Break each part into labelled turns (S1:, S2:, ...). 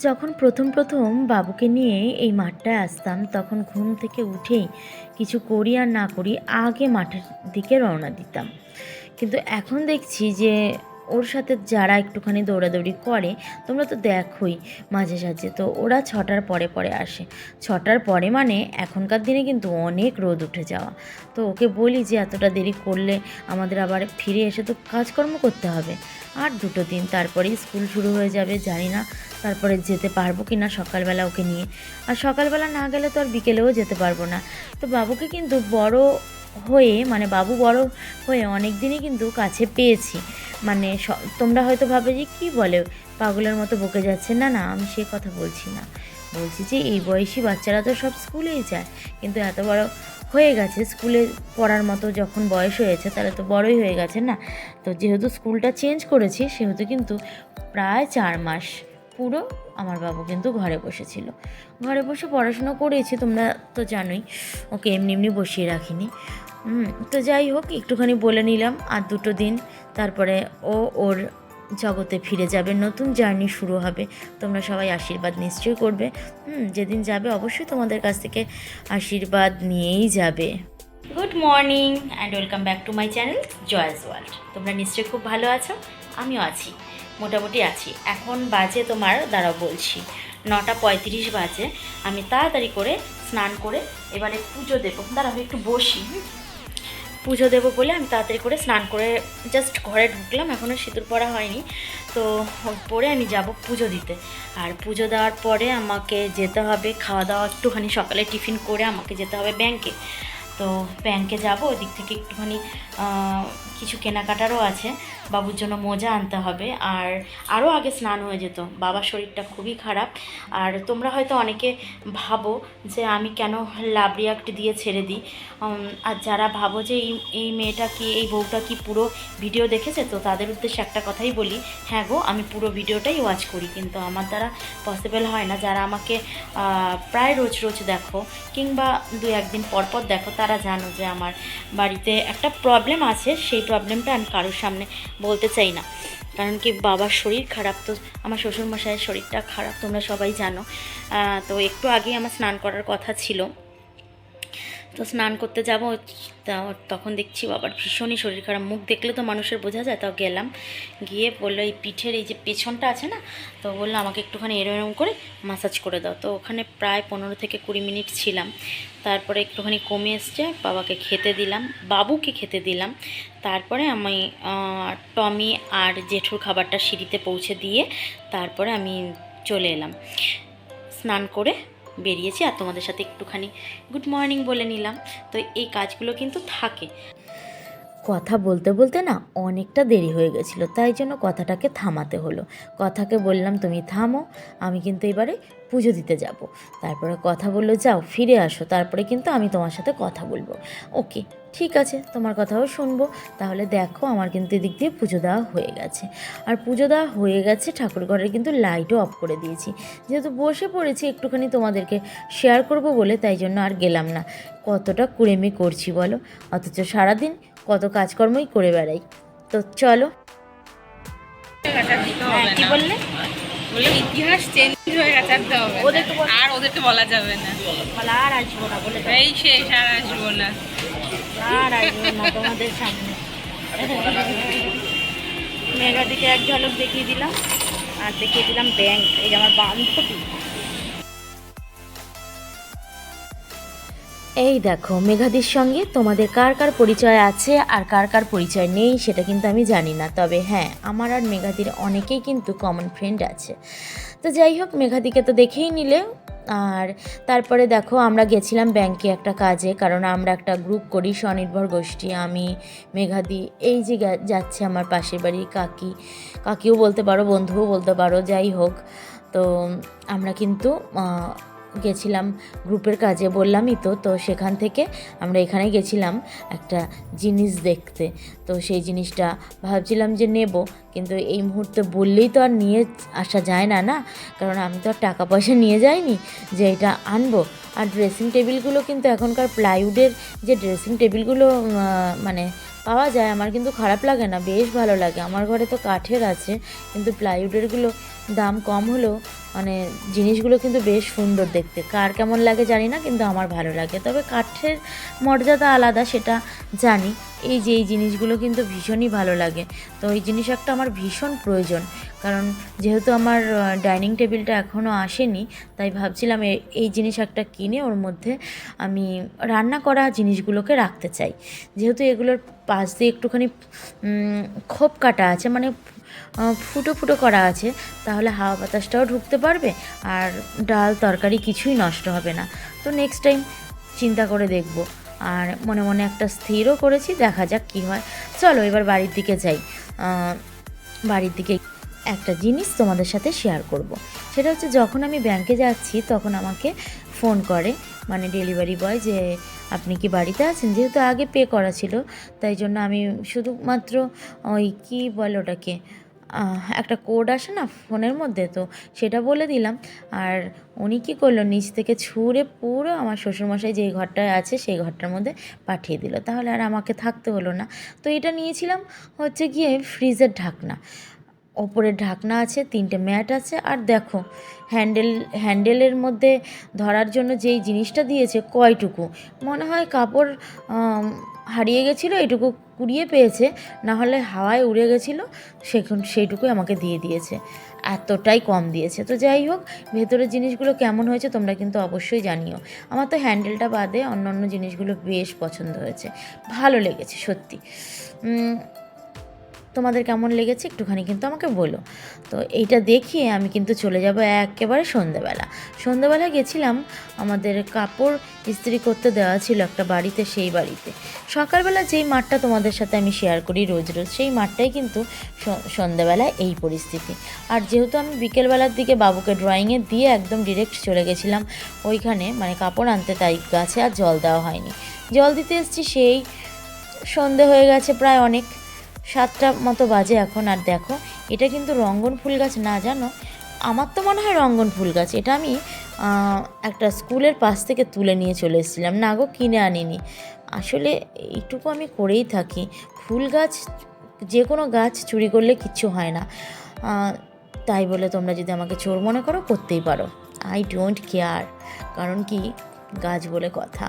S1: যখন প্রথম বাবুকে নিয়ে এই মাঠটায় আসতাম, তখন ঘুম থেকে উঠেই কিছু করি আর না করি আগে মাঠের দিকে রওনা দিতাম। কিন্তু এখন দেখছি যে ওর সাথে যারা একটুখানি দৌড়াদৌড়ি করে, তোমরা তো দেখোই মাঝে সাঝে, তো ওরা 6টার পরে পরে আসে। 6টার পরে মানে এখনকার দিনে কিন্তু অনেক রোদ উঠে যাওয়া। তো ওকে বলি যে এতটা দেরি করলে আমাদের আবার ফিরে এসে তো কাজকর্ম করতে হবে। আর 2 দিন তারপরেই স্কুল শুরু হয়ে যাবে, জানি না তারপরে যেতে পারবো কি না সকালবেলা ওকে নিয়ে। আর সকালবেলা না গেলে তো আর বিকেলেও যেতে পারবো না। তো বাবুকে কিন্তু বড় হয়ে, মানে বাবু বড় হয়ে অনেক দিনই কিন্তু কাছে পেয়েছি। মানে তোমরা হয়তো ভাবে যে কী বলে, পাগলের মতো বকে যাচ্ছে। না না, আমি সে কথা বলছি না। বলছি যে এই বয়সী বাচ্চারা তো সব স্কুলেই যায়, কিন্তু এত বড় হয়ে গেছে, স্কুলে পড়ার মতো যখন বয়স হয়েছে তাহলে তো বড়ই হয়ে গেছে না। তো যেহেতু স্কুলটা চেঞ্জ করেছি, সেহেতু কিন্তু প্রায় 4 মাস পুরো আমার বাবু কিন্তু ঘরে বসেছিল। ঘরে বসে পড়াশুনো করেছি, তোমরা তো জানোই। ওকে এমনি এমনি বসিয়ে রাখিনি। তো যাই হোক, একটুখানি বলে নিলাম। আর 2 দিন তারপরে ও ওর জগতে ফিরে যাবে, নতুন জার্নি শুরু হবে। তোমরা সবাই আশীর্বাদ নিশ্চয়ই করবে। যেদিন যাবে অবশ্যই তোমাদের কাছ থেকে আশীর্বাদ নিয়েই যাবে। Good morning and welcome back to my channel Joyce world. তোমরা নিশ্চয়ই খুব ভালো আছো, আমিও আছি, মোটামুটি আছি। এখন বাজে তোমার, দাঁড়াও বলছি, 9টা 35 বাজে। আমি তাড়াতাড়ি করে স্নান করে এবারে পুজো দেবো। দাঁড়াও একটু বসি। পুজো দেবো বলে আমি তাড়াতাড়ি করে স্নান করে জাস্ট ঘরে ঢুকলাম, এখনও সিঁদুর পরা হয়নি। তো পরে আমি যাব পুজো দিতে। আর পুজো দেওয়ার পরে আমাকে যেতে হবে, খাওয়া দাওয়া একটুখানি সকালে টিফিন করে আমাকে যেতে হবে ব্যাংকে। তো ব্যাংকে যাব, ওদিক থেকে একটুখানি কিছু কেনাকাটারও আছে, বাবুর জন্য মোজা আনতে হবে। আর আরও আগে স্নান হয়ে যেত, বাবার শরীরটা খুবই খারাপ। আর তোমরা হয়তো অনেকে ভাবো যে আমি কেন লাভ রিয়াক্ট দিয়ে ছেড়ে দিই। আর যারা ভাবো যে এই মেয়েটা কি, এই বউটা কি পুরো ভিডিও দেখেছে, তো তাদের উদ্দেশ্যে একটা কথাই বলি, হ্যাঁ গো, আমি পুরো ভিডিওটাই ওয়াচ করি, কিন্তু আমার দ্বারা পসিবল হয় না। যারা আমাকে প্রায় রোজ রোজ দেখো কিংবা 2-1 দিন পর পর দেখো, তারা জানো যে আমার বাড়িতে একটা প্রবলেম আছে। সেই প্রবলেমটা আমি কারোর সামনে বলতে চাই না, কারণ কি বাবার শরীর খারাপ। তো আমার শ্বশুরমশাইয়ের শরীরটা খারাপ, তোমরা সবাই জানো। তো একটু আগেই আমার স্নান করার কথা ছিল, তো স্নান করতে যাব। তখন দেখছি বাবার ভীষণই শরীর খারাপ, মুখ দেখলে তো মানুষের বোঝা যায়। তাও গেলাম, গিয়ে বললো এই পিঠের এই যে পেছনটা আছে না, তো বললো আমাকে একটুখানি এরম করে মাসাজ করে দাও। তো ওখানে প্রায় 15 থেকে 20 মিনিট ছিলাম। তারপরে একটুখানি কমে এসছে, বাবাকে খেতে দিলাম, বাবুকে খেতে দিলাম। তারপরে আমি টমি আর জেঠুর খাবারটা সিঁড়িতে পৌঁছে দিয়ে তারপরে আমি চলে এলাম, স্নান করে বেরিয়েছি। আর তোমাদের সাথে একটুখানি গুড মর্নিং বলে নিলাম। তো এই কাজগুলো কিন্তু থাকে। কথা বলতে বলতে না অনেকটা দেরি হয়ে গেছিলো, তাই জন্য কথাটাকে থামাতে হলো। কথাকে বললাম তুমি থামো, আমি কিন্তু এবারে পুজো দিতে যাব। তারপরে কথা বললো যাও ফিরে আসো, তারপরে কিন্তু আমি তোমার সাথে কথা বলবো। ওকে, ঠিক আছে, তোমার কথাও শুনবো। তাহলে দেখো আমার কিন্তু এদিক দিয়ে পুজো দেওয়া হয়ে গেছে। আর পুজো দেওয়া হয়ে গেছে, ঠাকুরঘরের কিন্তু লাইটও অফ করে দিয়েছি। যেহেতু বসে পড়েছি একটুখানি তোমাদেরকে শেয়ার করব বলে, তাই জন্য আর গেলাম না। কতটা কুড়েমি করছি বলো, অথচ সারাদিন কত কাজকর্মই করে বেড়াই। তো চলো। কি বললে?
S2: বলে ইতিহাস চেঞ্জ হয়ে গেছে, আর ওদেরকে বলা যাবে না,
S1: আর আসবো না বলে,
S2: এই শেষ, আর আসবো না,
S1: আর আসবো না তোমাদের সামনে। মেঘাদিকে এক ঝলক দেখিয়ে দিলাম, আর দেখিয়ে দিলাম ব্যাংক। এই যে আমার বান্ধবী, এই দেখো মেঘাদির সঙ্গে তোমাদের কার কার পরিচয় আছে আর কার কার পরিচয় নেই সেটা কিন্তু আমি জানি না, তবে হ্যাঁ আমার আর মেঘাদির অনেকেই কিন্তু কমন ফ্রেন্ড আছে। তো যাই হোক, মেঘাদিকে তো দেখেই নিলে। আর তারপরে দেখো আমরা গেছিলাম ব্যাংকে একটা কাজে, কারণ আমরা একটা গ্রুপ করি, স্বনির্ভর গোষ্ঠী। আমি, মেঘাদি, এই যে যাচ্ছে আমার পাশের বাড়ি কাকিও বলতে পারো, বন্ধুও বলতে পারো, যাই হোক। তো আমরা কিন্তু গেছিলাম গ্রুপের কাজে, বললামই তো সেখান থেকে আমরা এখানে গেছিলাম একটা জিনিস দেখতে। তো সেই জিনিসটা ভাবছিলাম যে নেব, কিন্তু এই মুহূর্তে বললেই তো আর নিয়ে আসা যায় না, না, কারণ আমি তো আর টাকা পয়সা নিয়ে যাইনি যে এটা আনবো। আর ড্রেসিং টেবিলগুলো কিন্তু এখনকার প্লাইউডের যে ড্রেসিং টেবিলগুলো মানে পাওয়া যায়, আমার কিন্তু খারাপ লাগে না, বেশ ভালো লাগে। আমার ঘরে তো কাঠের আছে, কিন্তু প্লাইউডেরগুলো দাম কম হলেও মানে জিনিসগুলো কিন্তু বেশ সুন্দর দেখতে। কার কেমন লাগে জানি না, কিন্তু আমার ভালো লাগে। তবে কাঠের মর্যাদা আলাদা, সেটা জানি। এই যে এই জিনিসগুলো কিন্তু ভীষণই ভালো লাগে। তো এই জিনিস একটা আমার ভীষণ প্রয়োজন, কারণ যেহেতু আমার ডাইনিং টেবিলটা এখনও আসেনি, তাই ভাবছিলাম এই জিনিস একটা কিনে ওর মধ্যে আমি রান্না করা জিনিসগুলোকে রাখতে চাই। যেহেতু এগুলোর পাশ দিয়ে একটুখানি খোপ কাটা আছে, মানে ফুটো ফুটো করা আছে, তাহলে হাওয়া বাতাসটাও ঢুকতে পারবে আর ডাল তরকারি কিছুই নষ্ট হবে না। তো নেক্সট টাইম চিন্তা করে দেখব। আর মনে মনে একটা স্থিরও করেছি, দেখা যাক কী হয়। চলো এবার বাড়ির দিকে যাই। বাড়ির দিকে একটা জিনিস তোমাদের সাথে শেয়ার করব। সেটা হচ্ছে, যখন আমি ব্যাংকে যাচ্ছি তখন আমাকে ফোন করে মানে ডেলিভারি বয়, যে আপনি কি বাড়িতে আছেন। যেহেতু আগে পে করা ছিল, তাই জন্য আমি শুধুমাত্র ওই কী বলে ওটাকে, একটা কোড আসে না ফোনের মধ্যে, তো সেটা বলে দিলাম। আর উনি কী করলো, নিচ থেকে ছুঁড়ে পুরো আমার শ্বশুরমশাই যেই ঘরটায় আছে সেই ঘরটার মধ্যে পাঠিয়ে দিল। তাহলে আর আমাকে থাকতে হলো না। তো এটা নিয়েছিলাম হচ্ছে গিয়ে ফ্রিজের ঢাকনা। ওপরের ঢাকনা আছে, 3টে ম্যাট আছে, আর দেখো হ্যান্ডেলের মধ্যে ধরার জন্য যেই জিনিসটা দিয়েছে, কয়টুকু মনে হয় কাপড় হারিয়ে গেছিলো, এইটুকু কুড়িয়ে পেয়েছে, না হলে হাওয়ায় উড়ে গেছিলো, সেইটুকুই আমাকে দিয়ে দিয়েছে। এতটাই কম দিয়েছে। তো যাই হোক, ভেতরের জিনিসগুলো কেমন হয়েছে তোমরা কিন্তু অবশ্যই জানিও। আমার তো হ্যান্ডেলটা বাদে অন্য জিনিসগুলো বেশ পছন্দ হয়েছে, ভালো লেগেছে সত্যি। তোমাদের কেমন লেগেছে একটুখানি কিন্তু আমাকে বলো। তো এইটা দেখিয়ে আমি কিন্তু চলে যাব একেবারে সন্ধেবেলা গেছিলাম, আমাদের কাপড় ইস্ত্রি করতে দেওয়া ছিল একটা বাড়িতে, সেই বাড়িতে। সকালবেলা যেই মাঠটা তোমাদের সাথে আমি শেয়ার করি রোজ সেই মাঠটাই কিন্তু সন্ধেবেলায় এই পরিস্থিতি। আর যেহেতু আমি বিকেলবেলার দিকে বাবুকে ড্রয়িংয়ে দিয়ে একদম ডিরেক্ট চলে গেছিলাম ওইখানে, মানে কাপড় আনতে, তাই গাছে আর জল দেওয়া হয়নি। জল দিতে এসেছি সেই সন্ধে হয়ে গেছে, প্রায় অনেক 7টা মতো বাজে এখন। আর দেখো, এটা কিন্তু রঙ্গন ফুল গাছ না, জানো, আমার তো মনে হয় রঙ্গন ফুল গাছ। এটা আমি একটা স্কুলের পাশ থেকে তুলে নিয়ে চলে এসেছিলাম, না গো কিনে আনিনি। আসলে এইটুকু আমি করেই থাকি, ফুল গাছ যে কোনো গাছ চুরি করলে কিচ্ছু হয় না। তাই বলে তোমরা যদি আমাকে চোর মনে করো, করতেই পারো, আই ডোন্ট কেয়ার, কারণ কি গাছ বলে কথা।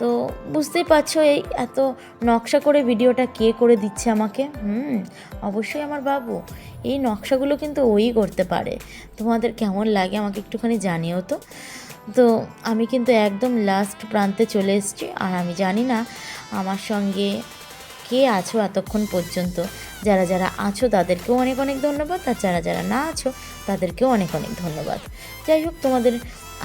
S1: তো বুঝতেই পারছো, এই এত নকশা করে ভিডিওটা কে করে দিচ্ছে আমাকে। অবশ্যই আমার বাবু। এই নকশাগুলো কিন্তু ওই করতে পারে। তোমাদের কেমন লাগে আমাকে একটুখানি জানিও তো। তো আমি কিন্তু একদম লাস্ট প্রান্তে চলে এসেছি, আর আমি জানি না আমার সঙ্গে কে আছো এতক্ষণ পর্যন্ত। যারা যারা আছো তাদেরকেও অনেক অনেক ধন্যবাদ, আর যারা যারা না আছো তাদেরকেও অনেক অনেক ধন্যবাদ। যাই হোক, তোমাদের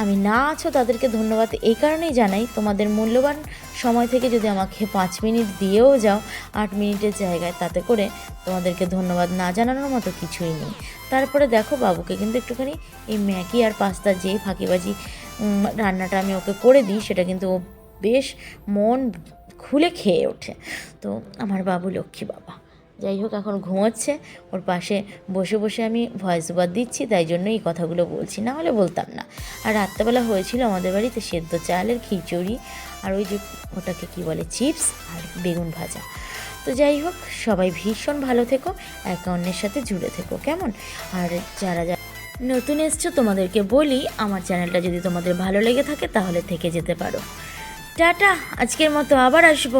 S1: আমি না আছো তাদেরকে ধন্যবাদ এই কারণেই জানাই, তোমাদের মূল্যবান সময় থেকে যদি আমাকে 5 মিনিট দিয়েও যাও 8 মিনিটের জায়গায়, তাতে করে তোমাদেরকে ধন্যবাদ না জানানোর মতো কিছুই নেই। তারপরে দেখো, বাবুকে কিন্তু একটুখানি এই ম্যাগি আর পাস্তা যেই ফাঁকিবাজি রান্নাটা আমি ওকে করে দিই, সেটা কিন্তু ও বেশ মন খুলে খেয়ে ওঠে। তো আমার বাবু লক্ষ্মী বাবা। যাই হোক, এখন ঘুমোচ্ছে, ওর পাশে বসে বসে আমি ভয়েস ওভার দিচ্ছি, তাই জন্য এই কথাগুলো বলছি, না হলে বলতাম না। আর রাত্রেবেলা হয়েছিল আমাদের বাড়িতে সেদ্ধ চালের খিচুড়ি, আর ওই যে ওটাকে কী বলে, চিপস আর বেগুন ভাজা। তো যাই হোক, সবাই ভীষণ ভালো থেকো, একে অন্যের সাথে জুড়ে থেকো, কেমন। আর যারা যারা নতুন এসছো তোমাদেরকে বলি, আমার চ্যানেলটা যদি তোমাদের ভালো লেগে থাকে তাহলে থেকে যেতে পারো। টাটা, আজকের মতো আবার আসবো।